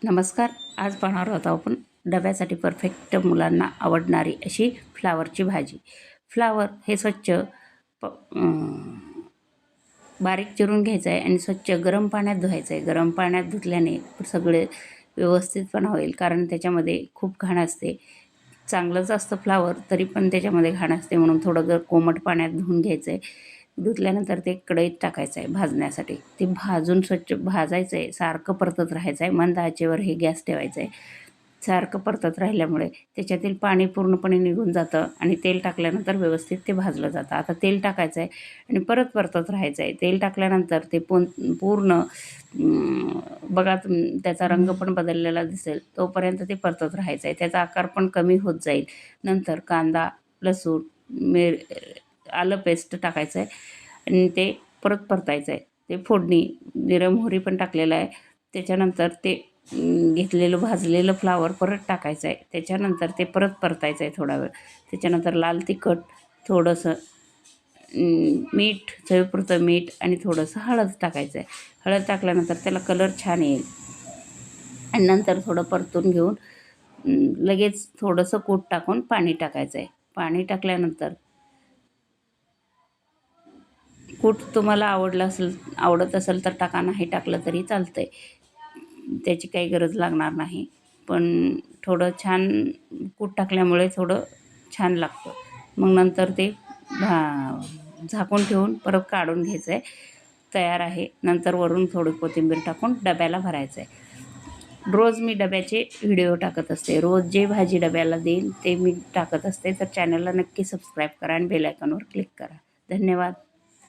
नमस्कार. आज पाहणार आहोत आपण डब्यासाठी परफेक्ट मुलांना आवडणारी अशी फ्लावरची भाजी. फ्लावर हे स्वच्छ प बारीक चिरून घ्यायचं आहे आणि स्वच्छ गरम पाण्यात धुवायचं आहे. गरम पाण्यात धुतल्याने सगळे व्यवस्थितपणा होईल, कारण त्याच्यामध्ये खूप घाण असते. चांगलंच असतं फ्लावर, तरी पण त्याच्यामध्ये घाण असते, म्हणून थोडं कोमट पाण्यात धुवून घ्यायचं आहे. धुतल्यानंतर ते कढईत टाकायचं आहे भाजण्यासाठी. ते भाजून स्वच्छ भाजायचं आहे, सारखं परतत राहायचं आहे. मंद आचेवर हे गॅस ठेवायचं आहे. सारखं परतत राहिल्यामुळे त्याच्यातील पाणी पूर्णपणे निघून जातं आणि तेल टाकल्यानंतर व्यवस्थित ते भाजलं जातं. आता तेल टाकायचं आहे आणि परत परतत राहायचं आहे. तेल टाकल्यानंतर ते पूर्ण बघा त्याचा रंग पण बदललेला दिसेल, तोपर्यंत ते परतत राहायचं आहे. त्याचा आकार पण कमी होत जाईल. नंतर कांदा, लसूण, आलं पेस्ट टाकायचं आहे आणि ते परत परतायचं आहे. ते फोडणी जिरं मोहरी पण टाकलेलं आहे. त्याच्यानंतर ते घेतलेलं भाजलेलं फ्लावर परत टाकायचं आहे. त्याच्यानंतर ते परत परतायचं आहे थोडा वेळ. त्याच्यानंतर लाल तिखट, थोडंसं मीठ, चवीपुरतं मीठ आणि थोडंसं हळद टाकायचं आहे. हळद टाकल्यानंतर त्याला कलर छान येईल आणि नंतर थोडं परतून घेऊन लगेच थोडंसं कूट टाकून पाणी टाकायचं आहे. पाणी टाकल्यानंतर कूट तुम्हाला आवडत असेल तर टाका, नाही टाकलं तरी चालतं आहे. त्याची काही गरज लागणार नाही, पण थोडं छान कूट टाकल्यामुळे थोडं छान लागतं. मग नंतर ते झाकून ठेवून परत काढून घ्यायचं आहे. तयार आहे. नंतर वरून थोडी कोथिंबीर टाकून डब्याला भरायचं आहे. रोज मी डब्याचे व्हिडिओ टाकत असते. रोज जे भाजी डब्याला देईल ते मी टाकत असते. तर चॅनलला नक्की सबस्क्राईब करा आणि बेल आयकॉनवर क्लिक करा. धन्यवाद.